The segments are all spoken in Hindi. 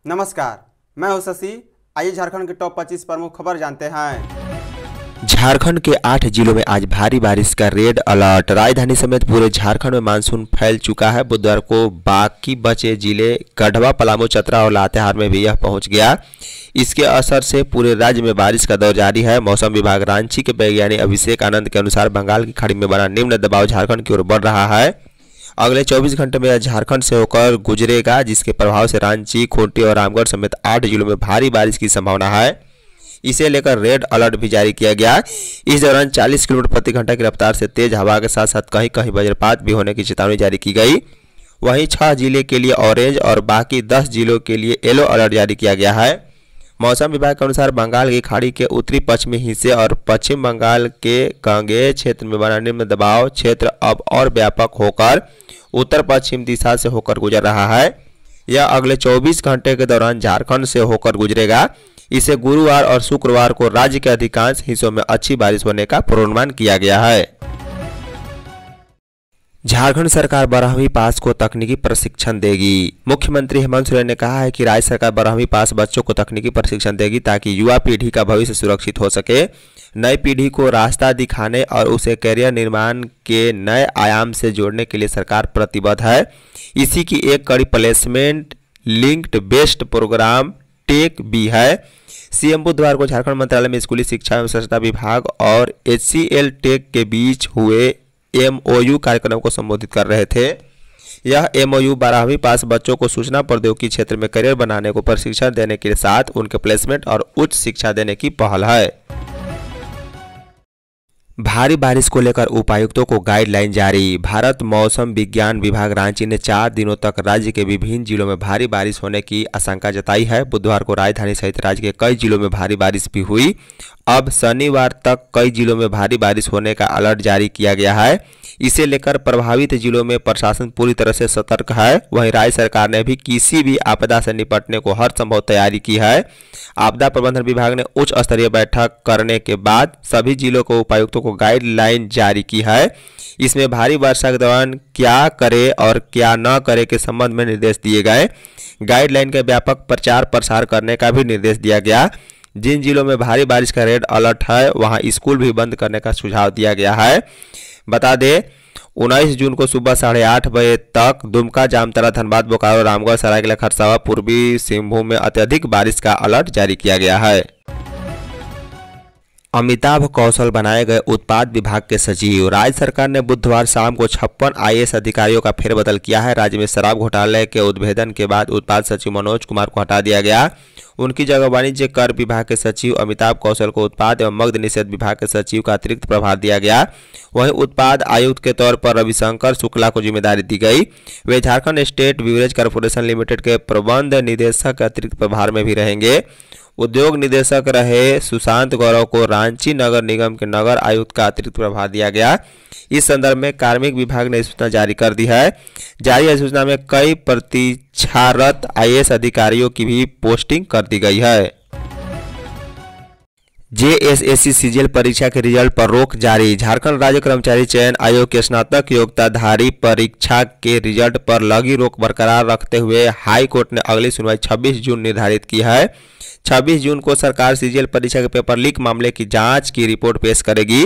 नमस्कार, मैं हूं शशि। आइए झारखंड के टॉप 25 प्रमुख खबर जानते हैं। झारखंड के 8 जिलों में आज भारी बारिश का रेड अलर्ट। राजधानी समेत पूरे झारखंड में मानसून फैल चुका है। बुधवार को बाकी बचे जिले गढ़वा, पलामू, चतरा और लातेहार में भी यह पहुंच गया। इसके असर से पूरे राज्य में बारिश का दौर जारी है। मौसम विभाग रांची के वैज्ञानिक अभिषेक आनंद के अनुसार बंगाल की खाड़ी में बना निम्न दबाव झारखंड की ओर बढ़ रहा है। अगले 24 घंटे में यह झारखंड से होकर गुजरेगा, जिसके प्रभाव से रांची, खूंटी और रामगढ़ समेत 8 जिलों में भारी बारिश की संभावना है। इसे लेकर रेड अलर्ट भी जारी किया गया। इस दौरान 40 किलोमीटर प्रति घंटा की रफ्तार से तेज हवा के साथ साथ कहीं कहीं वज्रपात भी होने की चेतावनी जारी की गई। वहीं 6 जिले के लिए ऑरेंज और बाकी 10 जिलों के लिए येलो अलर्ट जारी किया गया है। मौसम विभाग के अनुसार बंगाल की खाड़ी के उत्तरी पश्चिमी हिस्से और पश्चिम बंगाल के गांगेय क्षेत्र में बना निम्न दबाव क्षेत्र अब और व्यापक होकर उत्तर पश्चिम दिशा से होकर गुजर रहा है। यह अगले 24 घंटे के दौरान झारखंड से होकर गुजरेगा। इसे गुरुवार और शुक्रवार को राज्य के अधिकांश हिस्सों में अच्छी बारिश होने का पूर्वानुमान किया गया है। झारखंड सरकार 12वीं पास को तकनीकी प्रशिक्षण देगी। मुख्यमंत्री हेमंत सोरेन ने कहा है कि राज्य सरकार 12वीं पास बच्चों को तकनीकी प्रशिक्षण देगी ताकि युवा पीढ़ी का भविष्य सुरक्षित हो सके। नई पीढ़ी को रास्ता दिखाने और उसे करियर निर्माण के नए आयाम से जोड़ने के लिए सरकार प्रतिबद्ध है। इसी की एक कड़ी placement linked based programme tech भी है। सीएम बुधवार को झारखंड मंत्रालय में स्कूली शिक्षा एवं स्वच्छता विभाग और HCL टेक के बीच हुए MOU कार्यक्रम को संबोधित कर रहे थे। यह MOU 12वीं पास बच्चों को सूचना प्रौद्योगिकी क्षेत्र में करियर बनाने को प्रशिक्षण देने के साथ उनके प्लेसमेंट और उच्च शिक्षा देने की पहल है। भारी बारिश को लेकर उपायुक्तों को गाइडलाइन जारी। भारत मौसम विज्ञान विभाग रांची ने 4 दिनों तक राज्य के विभिन्न जिलों में भारी बारिश होने की आशंका जताई है। बुधवार को राजधानी सहित राज्य के कई जिलों में भारी बारिश भी हुई। अब शनिवार तक कई जिलों में भारी बारिश होने का अलर्ट जारी किया गया है। इसे लेकर प्रभावित जिलों में प्रशासन पूरी तरह से सतर्क है। वहीं राज्य सरकार ने भी किसी भी आपदा से निपटने को हर संभव तैयारी की है। आपदा प्रबंधन विभाग ने उच्च स्तरीय बैठक करने के बाद सभी जिलों को उपायुक्तों को गाइडलाइन जारी की है। इसमें भारी वर्षा के दौरान क्या करे और क्या न करे के संबंध में निर्देश दिए गए। गाइडलाइन का व्यापक प्रचार प्रसार करने का भी निर्देश दिया गया। जिन जिलों में भारी बारिश का रेड अलर्ट है वहां स्कूल भी बंद करने का सुझाव दिया गया है। बता दें 19 जून को सुबह 8:30 बजे तक दुमका, जामताड़ा, धनबाद, बोकारो, रामगढ़, सरायकेला, खरसावा, पूर्वी सिंहभूम में अत्यधिक बारिश का अलर्ट जारी किया गया है। अमिताभ कौशल बनाए गए उत्पाद विभाग के सचिव। राज्य सरकार ने बुधवार शाम को 56 IAS अधिकारियों का फेरबदल किया है। राज्य में शराब घोटाले के उद्भेदन के बाद उत्पाद सचिव मनोज कुमार को हटा दिया गया। उनकी जगह वाणिज्य कर विभाग के सचिव अमिताभ कौशल को उत्पाद एवं मद्य निषेध विभाग के सचिव का अतिरिक्त प्रभार दिया गया। वहीं उत्पाद आयुक्त के तौर पर रविशंकर शुक्ला को जिम्मेदारी दी गई। वे झारखंड स्टेट ब्यूरेज कॉर्पोरेशन लिमिटेड के प्रबंध निदेशक के अतिरिक्त प्रभार में भी रहेंगे। उद्योग निदेशक रहे सुशांत गौरव को रांची नगर निगम के नगर आयुक्त का अतिरिक्त प्रभार दिया गया। इस संदर्भ में कार्मिक विभाग ने सूचना जारी कर दी है। जारी अधिसूचना में कई प्रतीक्षारत IAS अधिकारियों की भी पोस्टिंग कर दी गई है। JSSC CGL परीक्षा के रिजल्ट पर रोक जारी। झारखंड राज्य कर्मचारी चयन आयोग के स्नातक योग्यताधारी परीक्षा के रिजल्ट पर लगी रोक बरकरार रखते हुए हाई कोर्ट ने अगली सुनवाई 26 जून निर्धारित की है। 26 जून को सरकार CGL परीक्षा के पेपर लीक मामले की जांच की रिपोर्ट पेश करेगी।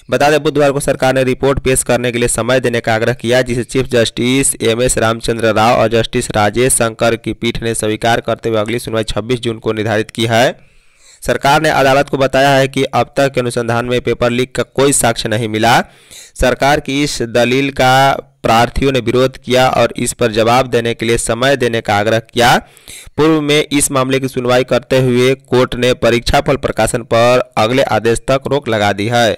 बता दें बुधवार को सरकार ने रिपोर्ट पेश करने के लिए समय देने का आग्रह किया, जिसे chief justice MS Ramchandra Rao और जस्टिस राजेश शंकर की पीठ ने स्वीकार करते हुए अगली सुनवाई 26 जून को निर्धारित की है। सरकार ने अदालत को बताया है कि अब तक के अनुसंधान में पेपर लीक का कोई साक्ष्य नहीं मिला। सरकार की इस दलील का प्रार्थियों ने विरोध किया और इस पर जवाब देने के लिए समय देने का आग्रह किया। पूर्व में इस मामले की सुनवाई करते हुए कोर्ट ने परीक्षाफल प्रकाशन पर अगले आदेश तक रोक लगा दी है।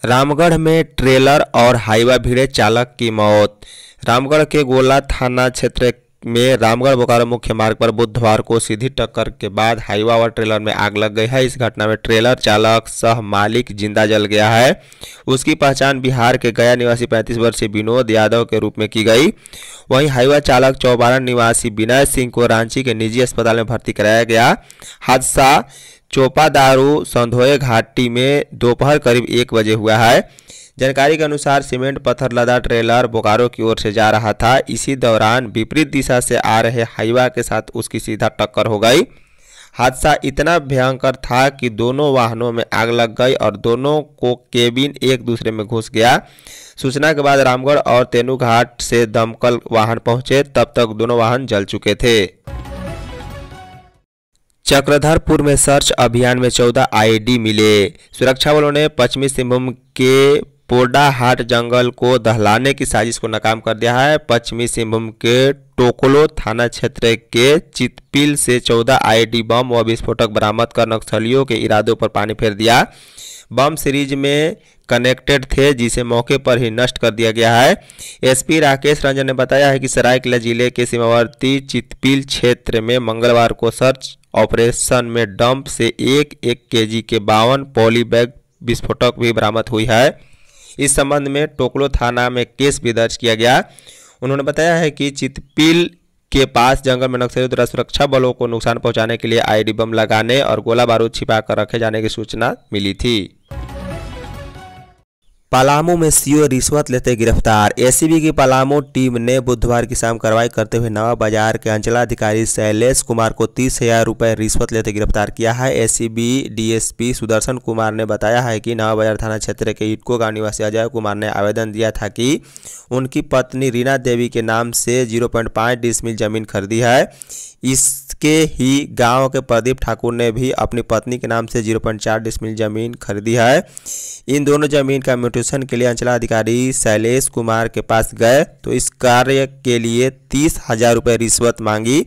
रामगढ़ में ट्रेलर और हाईवा भिड़े चालक की मौत। रामगढ़ के गोला थाना क्षेत्र में रामगढ़ बोकारो मुख्य मार्ग पर बुधवार को सीधी टक्कर के बाद हाईवा और ट्रेलर में आग लग गई है। इस घटना में ट्रेलर चालक सह मालिक जिंदा जल गया है। उसकी पहचान बिहार के गया निवासी 35 वर्षीय विनोद यादव के रूप में की गई। वहीं हाईवा चालक चौबारा निवासी विनय सिंह को रांची के निजी अस्पताल में भर्ती कराया गया। हादसा चोपादारू संधोए घाटी में दोपहर करीब 1 बजे हुआ है। जानकारी के अनुसार सीमेंट पत्थर लदा ट्रेलर बोकारो की ओर से जा रहा था। इसी दौरान विपरीत दिशा से आ रहे हाईवा के साथ उसकी सीधा टक्कर हो गई। हादसा इतना भयंकर था कि दोनों वाहनों में आग लग गई और दोनों को केबिन एक दूसरे में घुस गया। सूचना के बाद रामगढ़ और तेनूघाट से दमकल वाहन पहुंचे, तब तक दोनों वाहन जल चुके थे। चक्रधरपुर में सर्च अभियान में 14 आईडी मिले। सुरक्षा बलों ने पश्चिमी सिंहभूम के पोडाहाट जंगल को दहलाने की साजिश को नाकाम कर दिया है। पश्चिमी सिंहभूम के टोकलो थाना क्षेत्र के चितपिल से 14 आईडी बम व विस्फोटक बरामद कर नक्सलियों के इरादों पर पानी फेर दिया। बम सीरीज में कनेक्टेड थे, जिसे मौके पर ही नष्ट कर दिया गया है। एसपी राकेश रंजन ने बताया है कि सरायकेला जिले के सीमावर्ती चितपिल क्षेत्र में मंगलवार को सर्च ऑपरेशन में डंप से 1 केजी के 52 पॉली बैग विस्फोटक भी बरामद हुई है। इस संबंध में टोकलो थाना में केस भी दर्ज किया गया। उन्होंने बताया है कि चितपिल के पास जंगल में नक्सलियों द्वारा सुरक्षा बलों को नुकसान पहुंचाने के लिए आईडी बम लगाने और गोला बारूद छिपा कर रखे जाने की सूचना मिली थी। पलामू में सीओ रिश्वत लेते गिरफ्तार। एसीबी की पलामू टीम ने बुधवार की शाम कार्रवाई करते हुए नवा बाजार के अंचलाधिकारी शैलेश कुमार को 30,000 रुपये रिश्वत लेते गिरफ्तार किया है। एसीबी डीएसपी सुदर्शन कुमार ने बताया है कि नवा बाजार थाना क्षेत्र के इटको गांव निवासी अजय कुमार ने आवेदन दिया था कि उनकी पत्नी रीना देवी के नाम से 0.5 डिसमिल जमीन खरीदी है। इसके ही गांव के प्रदीप ठाकुर ने भी अपनी पत्नी के नाम से 0.4 डिसमिल जमीन खरीदी है। इन दोनों जमीन का म्यूटेशन के लिए अंचलाधिकारी शैलेश कुमार के पास गए तो इस कार्य के लिए 30,000 रुपये रिश्वत मांगी।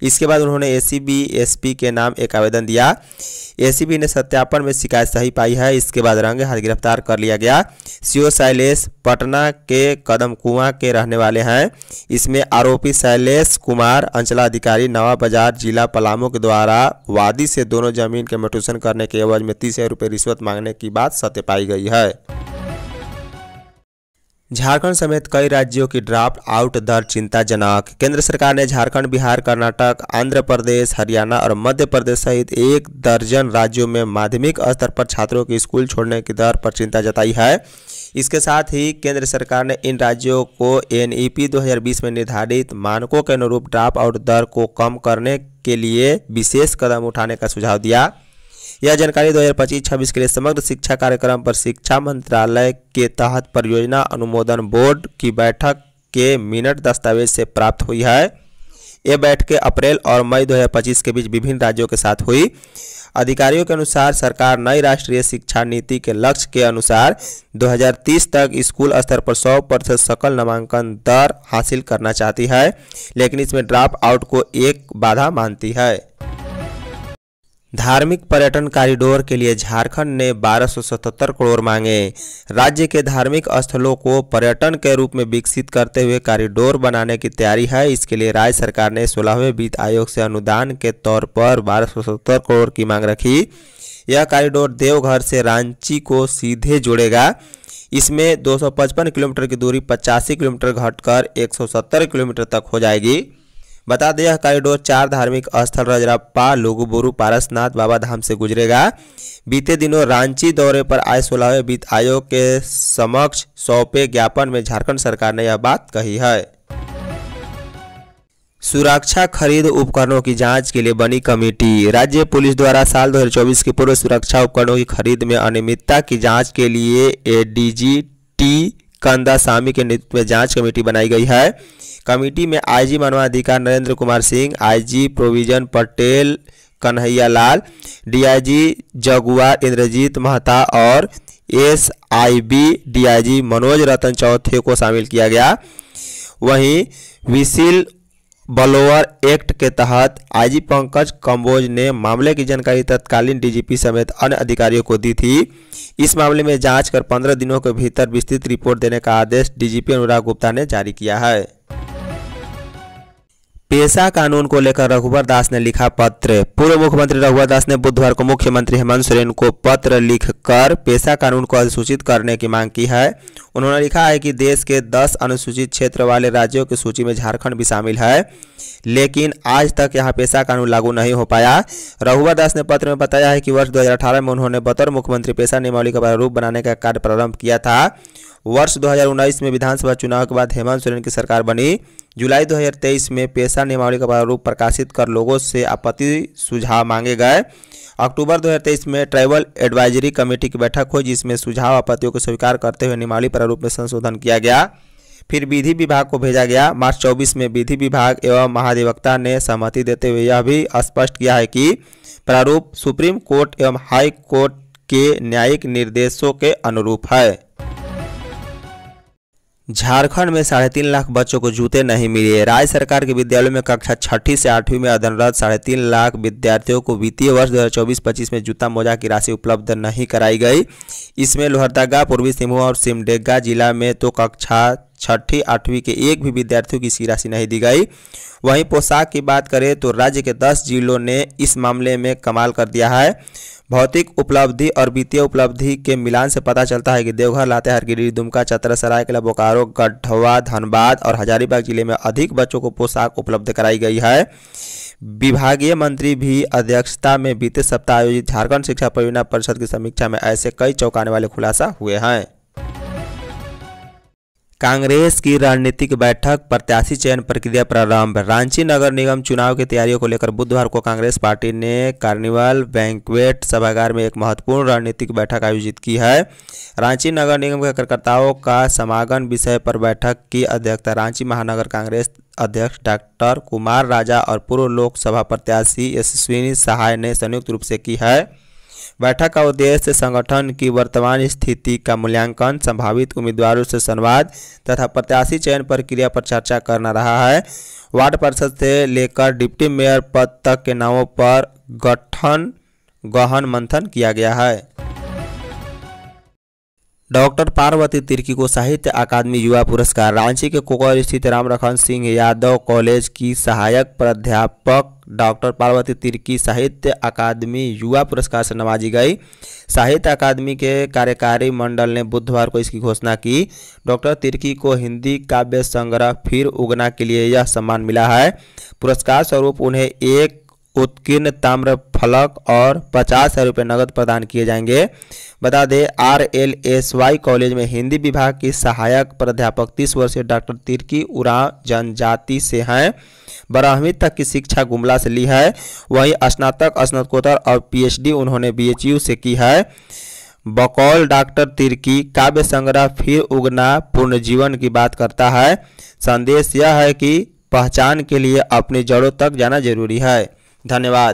इसके बाद उन्होंने एसीबी एसपी के नाम एक आवेदन दिया। एसीबी ने सत्यापन में शिकायत सही पाई है। इसके बाद रंगे हाथ गिरफ्तार कर लिया गया। सीओ शैलेश पटना के कदम कुआं के रहने वाले हैं। इसमें आरोपी शैलेश कुमार अंचलाधिकारी नवा बाजार जिला पलामू के द्वारा वादी से दोनों जमीन के म्यूटेशन करने के एवज में 30,000 रुपये रिश्वत मांगने की बात सत्य पाई गई है। झारखंड समेत कई राज्यों की ड्राफ्ट आउट दर चिंताजनक। केंद्र सरकार ने झारखंड, बिहार, कर्नाटक, आंध्र प्रदेश, हरियाणा और मध्य प्रदेश सहित 1 दर्जन राज्यों में माध्यमिक स्तर पर छात्रों की स्कूल छोड़ने की दर पर चिंता जताई है। इसके साथ ही केंद्र सरकार ने इन राज्यों को एनईपी 2020 में निर्धारित मानकों के अनुरूप ड्राप आउट दर को कम करने के लिए विशेष कदम उठाने का सुझाव दिया। यह जानकारी 2025-26 के लिए समग्र शिक्षा कार्यक्रम पर शिक्षा मंत्रालय के तहत परियोजना अनुमोदन बोर्ड की बैठक के मिनट दस्तावेज से प्राप्त हुई है। ये बैठकें अप्रैल और मई 2025 के बीच विभिन्न राज्यों के साथ हुई। अधिकारियों के अनुसार सरकार नई राष्ट्रीय शिक्षा नीति के लक्ष्य के अनुसार 2030 तक स्कूल स्तर पर 100% सकल नामांकन दर हासिल करना चाहती है, लेकिन इसमें ड्रॉप आउट को एक बाधा मानती है। धार्मिक पर्यटन कॉरिडोर के लिए झारखंड ने 1277 करोड़ मांगे। राज्य के धार्मिक स्थलों को पर्यटन के रूप में विकसित करते हुए कॉरिडोर बनाने की तैयारी है। इसके लिए राज्य सरकार ने 16वें वित्त आयोग से अनुदान के तौर पर 1277 करोड़ की मांग रखी। यह कॉरिडोर देवघर से रांची को सीधे जोड़ेगा। इसमें 255 किलोमीटर की दूरी 85 किलोमीटर घटकर 170 किलोमीटर तक हो जाएगी। बता दें, यह कॉरिडोर 4 धार्मिक स्थल रजरप्पा, लुगुबुरु, पारसनाथ बाबा धाम से गुजरेगा। बीते दिनों रांची दौरे पर आए 16वें वित्त आयोग के समक्ष सौंपे ज्ञापन में झारखंड सरकार ने यह बात कही है। सुरक्षा खरीद उपकरणों की जांच के लिए बनी कमेटी। राज्य पुलिस द्वारा साल 2024 की पूर्व सुरक्षा उपकरणों की खरीद में अनियमितता की जांच के लिए एडीजी टी कंदासामी के नेतृत्व में जांच कमेटी बनाई गई है। कमेटी में आईजी मानवाधिकार Narendra Kumar Singh, IG provision Patel Kanhaiya Lal, DIG Jaguar Indrajit महता और एसआईबी डीआईजी मनोज रतन चौथे को शामिल किया गया। वहीं विसिल ब्लोअर एक्ट के तहत आईजी पंकज कंबोज ने मामले की जानकारी तत्कालीन डीजीपी समेत अन्य अधिकारियों को दी थी। इस मामले में जांच कर 15 दिनों के भीतर विस्तृत रिपोर्ट देने का आदेश डीजीपी अनुराग गुप्ता ने जारी किया है। पेशा कानून को लेकर रघुवर दास ने लिखा पत्र। पूर्व मुख्यमंत्री रघुवर दास ने बुधवार को मुख्यमंत्री हेमंत सोरेन को पत्र लिखकर पेशा कानून को अधिसूचित करने की मांग की है। उन्होंने लिखा है कि देश के 10 अनुसूचित क्षेत्र वाले राज्यों की सूची में झारखंड भी शामिल है, लेकिन आज तक यहां पेशा कानून लागू नहीं हो पाया। रघुवर दास ने पत्र में बताया है कि वर्ष 2018 में उन्होंने बतौर मुख्यमंत्री पेशा नियमावली का प्रारूप बनाने का कार्य प्रारंभ किया था। वर्ष 2019 में विधानसभा चुनाव के बाद हेमंत सोरेन की सरकार बनी। जुलाई 2023 में पेशा नियमावली का प्रारूप प्रकाशित कर लोगों से आपत्ति सुझाव मांगे गए। अक्टूबर 2023 में ट्राइबल एडवाइजरी कमेटी की बैठक हुई, जिसमें सुझाव आपत्तियों को स्वीकार करते हुए नियमावली प्रारूप में संशोधन किया गया। फिर विधि विभाग को भेजा गया। मार्च 24 में विधि विभाग एवं महाधिवक्ता ने सहमति देते हुए यह भी स्पष्ट किया है कि प्रारूप सुप्रीम कोर्ट एवं हाई कोर्ट के न्यायिक निर्देशों के अनुरूप है। झारखंड में 3.5 लाख बच्चों को जूते नहीं मिले। राज्य सरकार के विद्यालयों में कक्षा 6ठी से 8वीं में अध्ययनरत 3.5 लाख विद्यार्थियों को वित्तीय वर्ष 2024-25 में जूता मोजा की राशि उपलब्ध नहीं कराई गई। इसमें लोहरदगा, पूर्वी सिंहभूम और सिमडेगा जिला में तो कक्षा 6ठी 8वीं के एक भी विद्यार्थियों की सी राशि नहीं दी गई। वहीं पोशाक की बात करें तो राज्य के 10 जिलों ने इस मामले में कमाल कर दिया है। भौतिक उपलब्धि और वित्तीय उपलब्धि के मिलान से पता चलता है कि देवघर, लातेहार, गिरिडीह, दुमका, चतरा, सरायकेला, बोकारो, गढ़वा, धनबाद और हजारीबाग जिले में अधिक बच्चों को पोशाक उपलब्ध कराई गई है। विभागीय मंत्री भी अध्यक्षता में बीते सप्ताह आयोजित झारखंड शिक्षा परियोजना परिषद की समीक्षा में ऐसे कई चौंकाने वाले खुलासा हुए हैं। कांग्रेस की रणनीतिक बैठक, प्रत्याशी चयन प्रक्रिया प्रारंभ। रांची नगर निगम चुनाव की तैयारियों को लेकर बुधवार को कांग्रेस पार्टी ने कार्निवल बैंक्वेट सभागार में एक महत्वपूर्ण रणनीतिक बैठक आयोजित की है। रांची नगर निगम के कार्यकर्ताओं का समागम विषय पर बैठक की अध्यक्षता रांची महानगर कांग्रेस अध्यक्ष डॉक्टर कुमार राजा और पूर्व लोकसभा प्रत्याशी यशस्विनी सहाय ने संयुक्त रूप से की है। बैठक का उद्देश्य संगठन की वर्तमान स्थिति का मूल्यांकन, संभावित उम्मीदवारों से संवाद तथा प्रत्याशी चयन प्रक्रिया पर चर्चा करना रहा है। वार्ड परिषद से लेकर डिप्टी मेयर पद तक के नामों पर गहन मंथन किया गया है। डॉक्टर पार्वती तिर्की को साहित्य अकादमी युवा पुरस्कार। रांची के कोकर स्थित रामरखन सिंह यादव कॉलेज की सहायक प्राध्यापक डॉक्टर पार्वती तिर्की साहित्य अकादमी युवा पुरस्कार से नवाजी गई। साहित्य अकादमी के कार्यकारी मंडल ने बुधवार को इसकी घोषणा की। डॉक्टर तिर्की को हिंदी काव्य संग्रह फिर उगना के लिए यह सम्मान मिला है। पुरस्कार स्वरूप उन्हें एक उत्कीर्ण ताम्र फलक और 50,000 रुपये नगद प्रदान किए जाएंगे। बता दें, RLSY कॉलेज में हिंदी विभाग की सहायक प्राध्यापक 30 वर्षीय डॉक्टर तिर्की उरांव जनजाति से हैं। 12वीं तक की शिक्षा गुमला से ली है। वहीं स्नातक, स्नातकोत्तर और PhD उन्होंने BHU से की है। बकौल डॉक्टर तिर्की काव्य संग्रह फिर उगना पूर्ण जीवन की बात करता है। संदेश यह है कि पहचान के लिए अपनी जड़ों तक जाना जरूरी है। धन्यवाद।